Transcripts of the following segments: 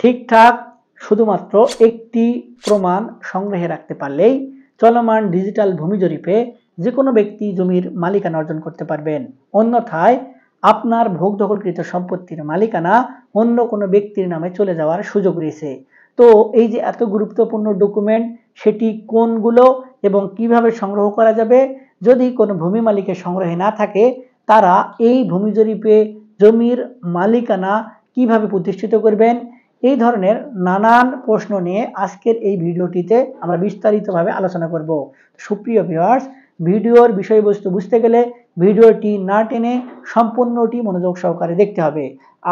ঠিকঠাক শুধুমাত্র একটি প্রমাণ সংগ্রহে রাখতে পারলেই চলমান ডিজিটাল ভূমি জরিপে যে কোনো ব্যক্তি জমির মালিকানা অর্জন করতে পারবেন। অন্যথায় আপনার ভোগ দখলকৃত সম্পত্তির মালিকানা অন্য কোনো ব্যক্তির নামে চলে যাওয়ার সুযোগ রয়েছে। তো এই যে এত গুরুত্বপূর্ণ ডকুমেন্ট, সেটি কোনগুলো এবং কিভাবে সংগ্রহ করা যাবে, যদি কোনো ভূমি মালিকের সংগ্রহে না থাকে তারা এই ভূমি জরিপে জমির মালিকানা কিভাবে প্রতিষ্ঠিত করবেন, এই ধরনের নানান প্রশ্ন নিয়ে আজকের এই ভিডিওটিতে আমরা বিস্তারিতভাবে আলোচনা করব। সুপ্রিয় ভিউয়ার্স, ভিডিওর বিষয়বস্তু বুঝতে গেলে ভিডিওটি না টেনে সম্পূর্ণটি মনোযোগ সহকারে দেখতে হবে।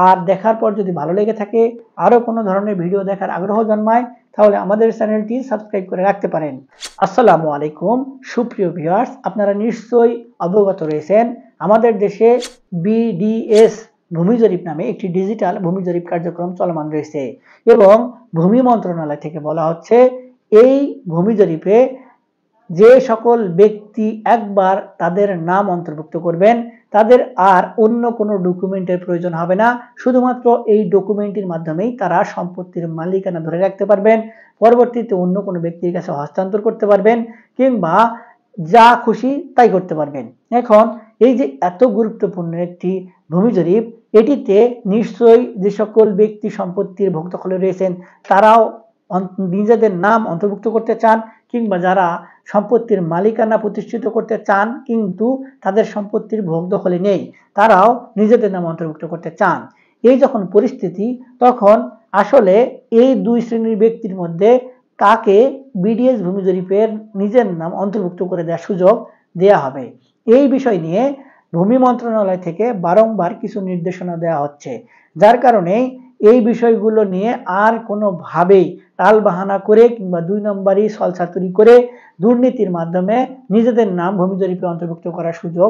আর দেখার পর যদি ভালো লেগে থাকে, আরও কোনো ধরনের ভিডিও দেখার আগ্রহ জন্মায়, তাহলে আমাদের চ্যানেলটি সাবস্ক্রাইব করে রাখতে পারেন। আসসালামু আলাইকুম সুপ্রিয় ভিউয়ার্স, আপনারা নিশ্চয়ই অবগত রয়েছেন আমাদের দেশে বিডিএস ভূমি জরিপ নামে একটি ডিজিটাল ভূমি জরিপ কার্যক্রম চলমান রয়েছে এবং ভূমি মন্ত্রণালয় থেকে বলা হচ্ছে এই ভূমি জরিপে যে সকল ব্যক্তি একবার তাদের নাম অন্তর্ভুক্ত করবেন তাদের আর অন্য কোনো ডকুমেন্টের প্রয়োজন হবে না। শুধুমাত্র এই ডকুমেন্টের মাধ্যমেই তারা সম্পত্তির মালিকানা ধরে রাখতে পারবেন, পরবর্তীতে অন্য কোনো ব্যক্তির কাছে হস্তান্তর করতে পারবেন কিংবা যা খুশি তাই করতে পারবেন। এখন এই যে এত গুরুত্বপূর্ণ একটি ভূমি জরিপ, এটিতে নিশ্চয়ই যে সকল ব্যক্তি সম্পত্তির ভোগ দখলে রয়েছেন তারাও নিজেদের নাম অন্তর্ভুক্ত করতে চান, কিংবা যারা সম্পত্তির মালিকানা প্রতিষ্ঠিত করতে চান কিন্তু তাদের সম্পত্তির ভোগ দখলে নেই তারাও নিজেদের নাম অন্তর্ভুক্ত করতে চান। এই যখন পরিস্থিতি, তখন আসলে এই দুই শ্রেণীর ব্যক্তির মধ্যে কাকে বিডিএস ভূমি জরিপের নিজের নাম অন্তর্ভুক্ত করে দেওয়ার সুযোগ দেয়া হবে, এই বিষয় নিয়ে ভূমি মন্ত্রণালয় থেকে বারংবার কিছু নির্দেশনা দেওয়া হচ্ছে। যার কারণে এই বিষয়গুলো নিয়ে আর কোনোভাবেই টালবাহানা করে কিংবা দুই নম্বরই ছলছাতুরি করে দুর্নীতির মাধ্যমে নিজেদের নাম ভূমি জরিপে অন্তর্ভুক্ত করার সুযোগ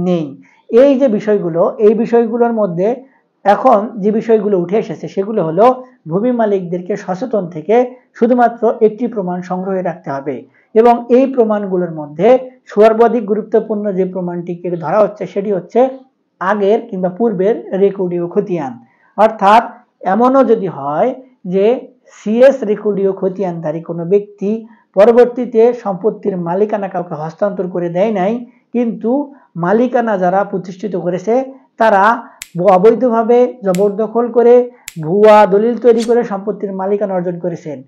নেই। এই যে বিষয়গুলো, এই বিষয়গুলোর মধ্যে এখন যে বিষয়গুলো উঠে এসেছে সেগুলো হলো ভূমি মালিকদেরকে সচেতন থেকে শুধুমাত্র একটি প্রমাণ সংগ্রহে রাখতে হবে এবং এই প্রমাণগুলোর মধ্যে সর্বাধিক গুরুত্বপূর্ণ যে প্রমাণটিকে ধরা হচ্ছে সেটি হচ্ছে আগের কিংবা পূর্বের রেকর্ডীয় খতিয়ান। অর্থাৎ এমনও যদি হয় যে সিএস রেকর্ডীয় খতিয়ানধারী কোনো ব্যক্তি পরবর্তীতে সম্পত্তির মালিকানা কাউকে হস্তান্তর করে দেয় নাই, কিন্তু মালিকানা যারা প্রতিষ্ঠিত করেছে তারা অবৈধভাবে জবরদখল করে ভুয়া দলিল তৈরি করে সম্পত্তির মালিকানা অর্জন করেছেন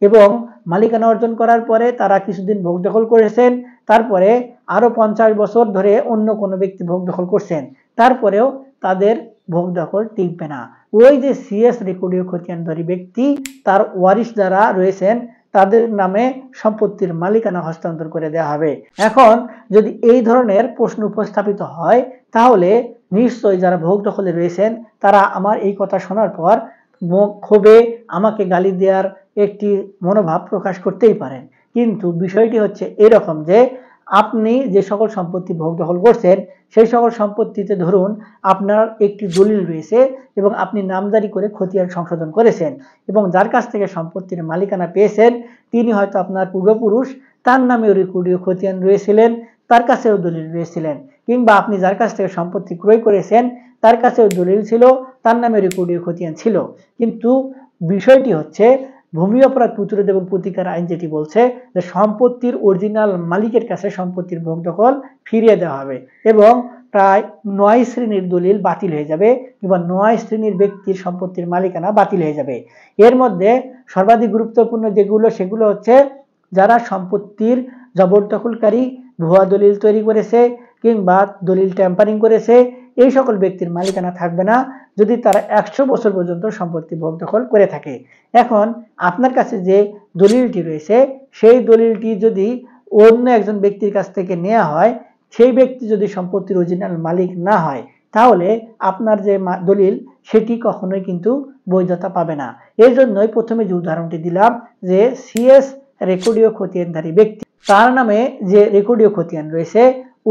এবং মালিকানা অর্জন করার পরে তারা কিছুদিন ভোগ দখল করেছেন, তারপরে আরো 50 বছর ধরে অন্য কোনো ব্যক্তি ভোগ দখল করছেন, তারপরেও তাদের ভোগ দখল টিকবে না। ওই যে সিএস রেকর্ডীয় খতিয়ানধারী ব্যক্তি তার ওয়ারিশ যারা রয়েছেন তাদের নামে সম্পত্তির মালিকানা হস্তান্তর করে দেওয়া হবে। এখন যদি এই ধরনের প্রশ্ন উপস্থাপিত হয় তাহলে নিশ্চয়ই যারা ভোগ দখলে রয়েছেন তারা আমার এই কথা শোনার পর ক্ষোভে আমাকে গালি দেওয়ার একটি মনোভাব প্রকাশ করতেই পারেন। কিন্তু বিষয়টি হচ্ছে এরকম যে আপনি যে সকল সম্পত্তি ভোগ দখল করছেন সেই সকল সম্পত্তিতে ধরুন আপনার একটি দলিল রয়েছে এবং আপনি নামজারি করে খতিয়ান সংশোধন করেছেন এবং যার কাছ থেকে সম্পত্তির মালিকানা পেয়েছেন তিনি হয়তো আপনার পূর্বপুরুষ, তার নামেও রেকর্ডীয় খতিয়ান রয়েছিলেন, তার কাছেও দলিল রয়েছিলেন, কিংবা আপনি যার কাছ থেকে সম্পত্তি ক্রয় করেছেন তার কাছেও দলিল ছিল, তার নামে রেকর্ডীয় খতিয়ান ছিল। কিন্তু বিষয়টি হচ্ছে ভূমি অপরাধ প্রতিরোধ এবং প্রতিকার আইন যেটি বলছে যে সম্পত্তির অরিজিনাল মালিকের কাছে সম্পত্তির ভোগ দখল ফিরিয়ে দেওয়া হবে এবং প্রায় 9 শ্রেণীর দলিল বাতিল হয়ে যাবে কিংবা 9 শ্রেণীর ব্যক্তির সম্পত্তির মালিকানা বাতিল হয়ে যাবে। এর মধ্যে সর্বাধিক গুরুত্বপূর্ণ যেগুলো সেগুলো হচ্ছে যারা সম্পত্তির জবরদখলকারী, ভুয়া দলিল তৈরি করেছে কিংবা দলিল ট্যাম্পারিং করেছে, এই সকল ব্যক্তির মালিকানা থাকবে না যদি তারা 100 বছর পর্যন্ত সম্পত্তি ভোগ দখল করে থাকে। এখন আপনার কাছে যে দলিলটি রয়েছে সেই দলিলটি যদি অন্য একজন ব্যক্তির কাছ থেকে নেওয়া হয়, সেই ব্যক্তি যদি সম্পত্তির অরিজিনাল মালিক না হয় তাহলে আপনার যে দলিল সেটি কখনোই কিন্তু বৈধতা পাবে না। এই জন্যই প্রথমে যে উদাহরণটি দিলাম যে সিএস রেকর্ডীয় খতিয়ানধারী ব্যক্তি, তার নামে যে রেকর্ডীয় খতিয়ান রয়েছে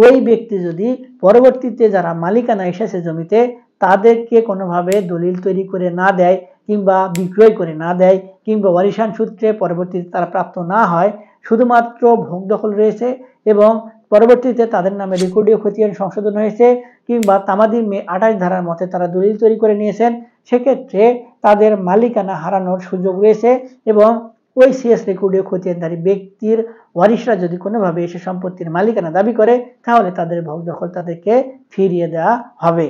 ওই ব্যক্তি যদি পরবর্তীতে যারা মালিকানা এসেছে জমিতে তাদেরকে কোনোভাবে দলিল তৈরি করে না দেয় কিংবা বিক্রয় করে না দেয় কিংবা ওয়ারিশান সূত্রে পরবর্তীতে তারা প্রাপ্ত না হয়, শুধুমাত্র ভোগ দখল রয়েছে এবং পরবর্তীতে তাদের নামে রেকর্ডীয় খতিয়ান সংশোধন হয়েছে কিংবা তামাদি 28 ধারার মতে তারা দলিল তৈরি করে নিয়েছেন, সেক্ষেত্রে তাদের মালিকানা হারানোর সুযোগ রয়েছে এবং ওই সিএস রেকর্ডীয় খতিয়ানধারী ব্যক্তির ওয়ারিশরা যদি কোনোভাবে এসে সম্পত্তির মালিকানা দাবি করে তাহলে তাদের ভোগ দখল তাদেরকে ফিরিয়ে দেওয়া হবে।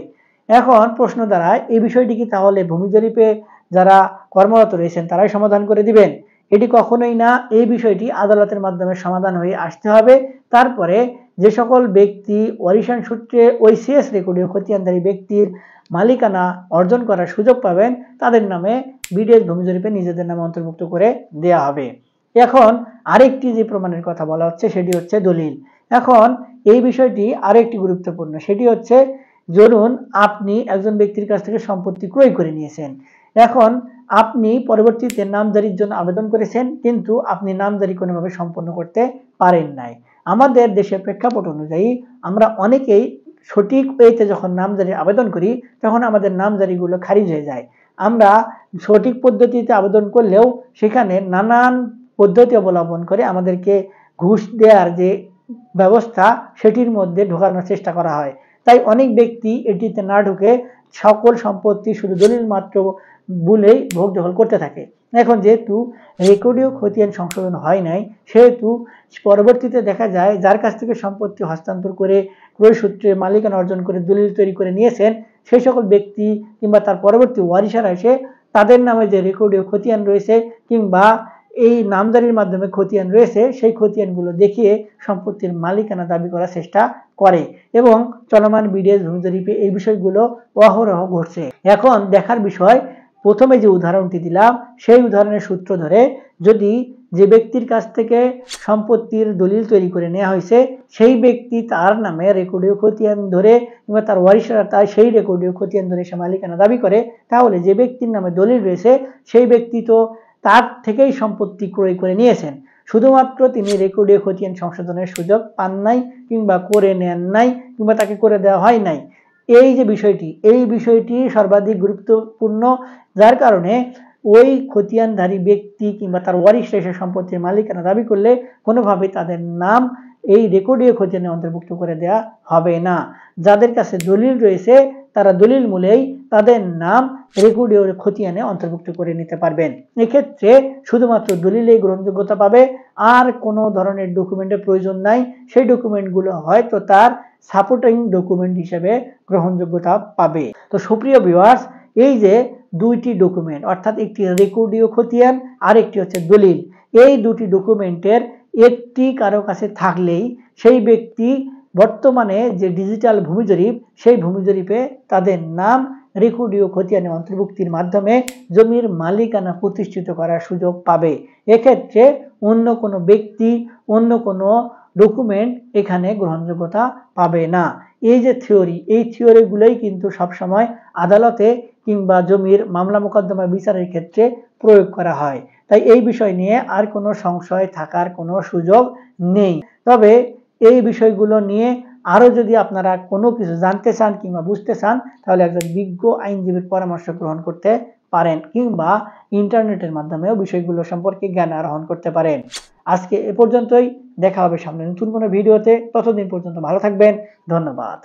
এখন প্রশ্ন দাঁড়ায়, এই বিষয়টি কি তাহলে ভূমি জরিপে যারা কর্মরত রয়েছেন তারাই সমাধান করে দিবেন? এটি কখনোই না। এই বিষয়টি আদালতের মাধ্যমে সমাধান হয়ে আসতে হবে। তারপরে যে সকল ব্যক্তি ওয়ারিশান সূত্রে ওই সিএস রেকর্ডীয় খতিয়ানধারী ব্যক্তির মালিকানা অর্জন করার সুযোগ পাবেন তাদের নামে বিডিএস ভূমি জরিপে নিজেদের নামে অন্তর্ভুক্ত করে দেয়া হবে। এখন আরেকটি যে প্রমাণের কথা বলা হচ্ছে সেটি হচ্ছে দলিল। এখন এই বিষয়টি আরেকটি গুরুত্বপূর্ণ, সেটি হচ্ছে ধরুন আপনি একজন ব্যক্তির কাছ থেকে সম্পত্তি ক্রয় করে নিয়েছেন। এখন আপনি পরবর্তীতে নামজারির জন্য আবেদন করেছেন, কিন্তু আপনি নামজারি কোনোভাবে সম্পন্ন করতে পারেন নাই। আমাদের দেশের প্রেক্ষাপট অনুযায়ী আমরা অনেকেই সঠিক ওয়েতে যখন নামজারির আবেদন করি তখন আমাদের নামজারিগুলো খারিজ হয়ে যায়। আমরা সঠিক পদ্ধতিতে আবেদন করলেও সেখানে নানান পদ্ধতি অবলম্বন করে আমাদেরকে ঘুষ দেওয়ার যে ব্যবস্থা সেটির মধ্যে ঢোকানোর চেষ্টা করা হয়। তাই অনেক ব্যক্তি এটিতে না ঢুকে সকল সম্পত্তি শুধু দলিল মাত্র বলেই ভোগ দখল করতে থাকে। এখন যেহেতু রেকর্ডীয় খতিয়ান সংশোধন হয় নাই, সেহেতু পরবর্তীতে দেখা যায় যার কাছ থেকে সম্পত্তি হস্তান্তর করে ক্রয় সূত্রে মালিকানা অর্জন করে দলিল তৈরি করে নিয়েছেন সেই সকল ব্যক্তি কিংবা তার পরবর্তী ওয়ারিশারা এসে তাদের নামে যে রেকর্ডীয় খতিয়ান রয়েছে কিংবা এই নামজারির মাধ্যমে খতিয়ান রয়েছে সেই খতিয়ানগুলো দেখিয়ে সম্পত্তির মালিকানা দাবি করার চেষ্টা করে এবং চলমান বিডিএস ভূমি জরিপে এই বিষয়গুলো অহরহ ঘটছে। এখন দেখার বিষয়, প্রথমে যে উদাহরণটি দিলাম সেই উদাহরণের সূত্র ধরে যদি যে ব্যক্তির কাছ থেকে সম্পত্তির দলিল তৈরি করে নেওয়া হয়েছে সেই ব্যক্তি তার নামে রেকর্ডীয় খতিয়ান ধরে কিংবা তার ওয়ারিশরা তাই সেই রেকর্ডীয় খতিয়ান ধরে সে মালিকানা দাবি করে, তাহলে যে ব্যক্তির নামে দলিল রয়েছে সেই ব্যক্তি তো তার থেকেই সম্পত্তি ক্রয় করে নিয়েছেন, শুধুমাত্র তিনি রেকর্ডীয় খতিয়ান সংশোধনের সুযোগ পান নাই কিংবা করে নেন নাই কিংবা তাকে করে দেওয়া হয় নাই। এই যে বিষয়টি, এই বিষয়টি সর্বাধিক গুরুত্বপূর্ণ, যার কারণে ওই খতিয়ানধারী ব্যক্তি কিংবা তার ওয়ারিশরা এসে সম্পত্তির মালিকানা দাবি করলে কোনোভাবেই তাদের নাম এই রেকর্ডীয় খতিয়ানে অন্তর্ভুক্ত করে দেওয়া হবে না। যাদের কাছে দলিল রয়েছে তারা দলিল মূলেই তাদের নাম রেকর্ডীয় খতিয়ানে অন্তর্ভুক্ত করে নিতে পারবেন। এক্ষেত্রে শুধুমাত্র দলিলেই গ্রহণযোগ্যতা পাবে, আর কোনো ধরনের ডকুমেন্টের প্রয়োজন নাই। সেই ডকুমেন্টগুলো হয়তো তার সাপোর্টিং ডকুমেন্ট হিসেবে গ্রহণযোগ্যতা পাবে। তো সুপ্রিয় ভিউয়ার্স, এই যে দুইটি ডকুমেন্ট অর্থাৎ একটি রেকর্ডীয় খতিয়ান আর একটি হচ্ছে দলিল, এই দুটি ডকুমেন্টের একটি কারো কাছে থাকলেই সেই ব্যক্তি বর্তমানে যে ডিজিটাল ভূমি জরিপ সেই ভূমি জরিপে তাদের নাম রেকর্ডীয় খতিয়ানে অন্তর্ভুক্তির মাধ্যমে জমির মালিকানা প্রতিষ্ঠিত করার সুযোগ পাবে। এক্ষেত্রে অন্য কোনো ব্যক্তি অন্য কোনো ডকুমেন্ট এখানে গ্রহণযোগ্যতা পাবে না। এই যে থিওরি, এই থিওরিগুলোই কিন্তু সবসময় আদালতে কিংবা জমির মামলা মোকদ্দমা বিচারের ক্ষেত্রে প্রয়োগ করা হয়। তাই এই বিষয় নিয়ে আর কোনো সংশয় থাকার কোনো সুযোগ নেই। তবে এই বিষয়গুলো নিয়ে আরও যদি আপনারা কোনো কিছু জানতে চান কিংবা বুঝতে চান তাহলে একজন বিজ্ঞ আইনজীবীর পরামর্শ গ্রহণ করতে পারেন কিংবা ইন্টারনেটের মাধ্যমেও বিষয়গুলো সম্পর্কে জ্ঞান আহরণ করতে পারেন। আজকে এ পর্যন্তই, দেখা হবে সামনে নতুন কোনো ভিডিওতে। ততদিন পর্যন্ত ভালো থাকবেন। ধন্যবাদ।